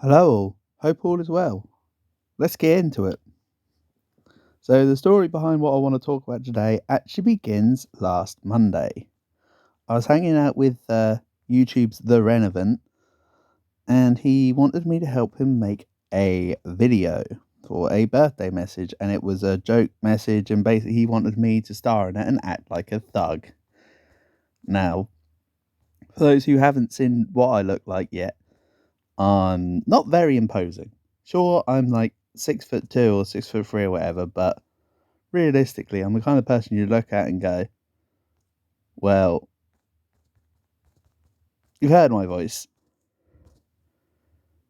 Hello, hope all is well. Let's get into it. So, the story behind what I want to talk about today actually begins last Monday. I was hanging out with YouTube's The Renovant, and he wanted me to help him make a video for a birthday message, and it was a joke message, and basically, he wanted me to star in it and act like a thug. Now, for those who haven't seen what I look like yet, I'm not very imposing. Sure, I'm like 6'2" or 6'3" or whatever, but realistically, I'm the kind of person you look at and go, well, you've heard my voice.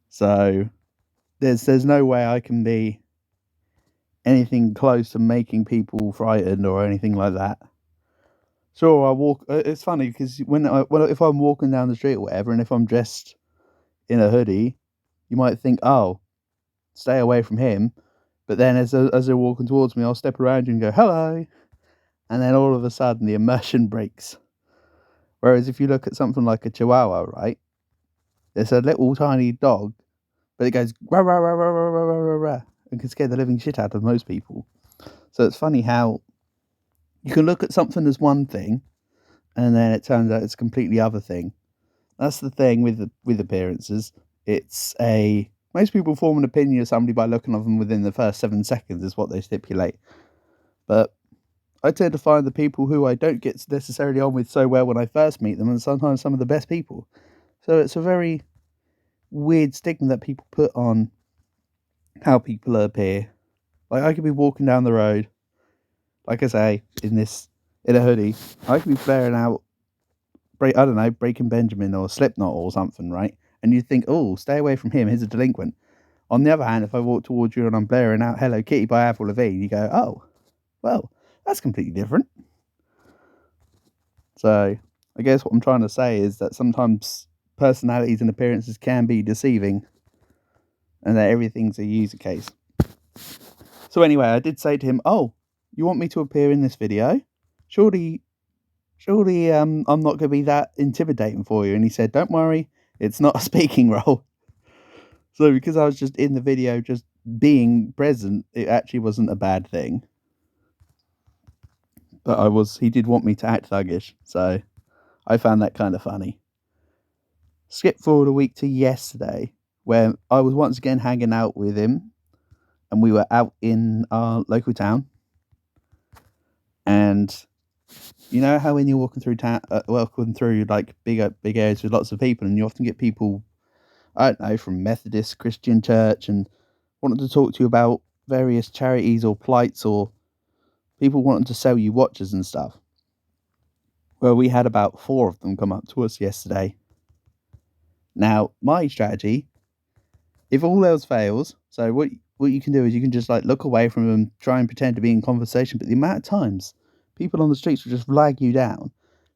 So there's no way I can be anything close to making people frightened or anything like that. Sure, I walk. It's funny because if I'm walking down the street or whatever, and if I'm dressed in a hoodie, you might think, oh, stay away from him. But then as they're walking towards me, I'll step around you and go, hello. And then all of a sudden the immersion breaks. Whereas if you look at something like a Chihuahua, right, it's a little tiny dog, but it goes rah rah rah rah rah rah rah rah rah and can scare the living shit out of most people. So it's funny how you can look at something as one thing, and then it turns out it's a completely other thing. That's the thing with appearances. It's a Most people form an opinion of somebody by looking at them within the first 7 seconds, is what they stipulate. But I tend to find the people who I don't get necessarily on with so well when I first meet them, and sometimes some of the best people. So it's a very weird stigma that people put on how people appear. Like I could be walking down the road, like I say, in a hoodie. I could be flaring out, I don't know, Breaking Benjamin or Slipknot or something, right? And you'd think, oh, stay away from him. He's a delinquent. On the other hand, if I walk towards you and I'm blaring out "Hello Kitty" by Avril Lavigne, you go, oh, well, that's completely different. So I guess what I'm trying to say is that sometimes personalities and appearances can be deceiving, and that everything's a user case. So anyway, I did say to him, "Oh, you want me to appear in this video? Surely, I'm not going to be that intimidating for you." And he said, "Don't worry, it's not a speaking role." So because I was just in the video, just being present, it actually wasn't a bad thing. But he did want me to act thuggish, so I found that kind of funny. Skip forward a week to yesterday, where I was once again hanging out with him, and we were out in our local town. And you know how when you're walking through town, walking through like big areas with lots of people, and you often get people, I don't know, from Methodist Christian church, and wanting to talk to you about various charities or plights, or people wanting to sell you watches and stuff. Well, we had about 4 of them come up to us yesterday. Now, my strategy, if all else fails, so what you can do is you can just like look away from them, try and pretend to be in conversation. But the amount of times people on the streets will just flag you down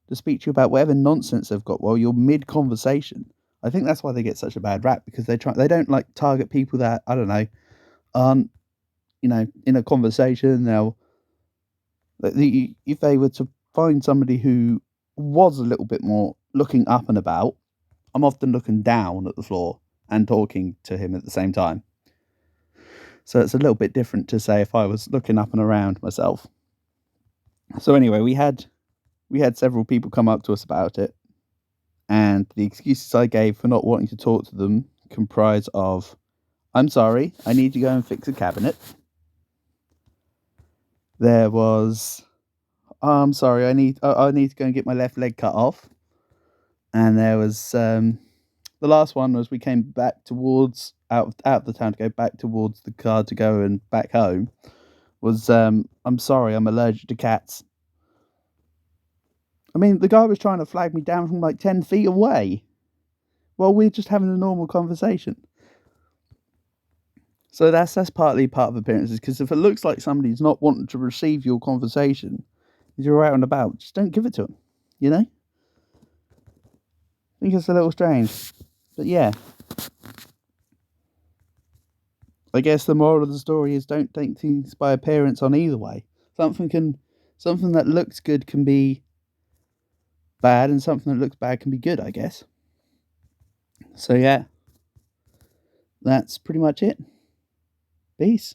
to speak to you about whatever nonsense they've got while you're mid conversation. I think that's why they get such a bad rap, because they don't like target people that, I don't know, aren't, in a conversation. Now, if they were to find somebody who was a little bit more looking up and about, I'm often looking down at the floor and talking to him at the same time. So it's a little bit different to say if I was looking up and around myself. So anyway, we had several people come up to us about it, and the excuses I gave for not wanting to talk to them comprise of, I'm sorry, I need to go and fix a cabinet. There was, I'm sorry, I need to go and get my left leg cut off. And there was the last one was we came back towards out of the town to go back towards the car to go and back home. Was I'm sorry, I'm allergic to cats. I mean, the guy was trying to flag me down from like 10 feet away while we're just having a normal conversation. So that's partly part of appearances, because if it looks like somebody's not wanting to receive your conversation, if you're out and about, just don't give it to them, you know? I think it's a little strange. But yeah. I guess the moral of the story is don't take things by appearance on either way. Something that looks good can be bad, and something that looks bad can be good, I guess. So yeah, that's pretty much it. Peace.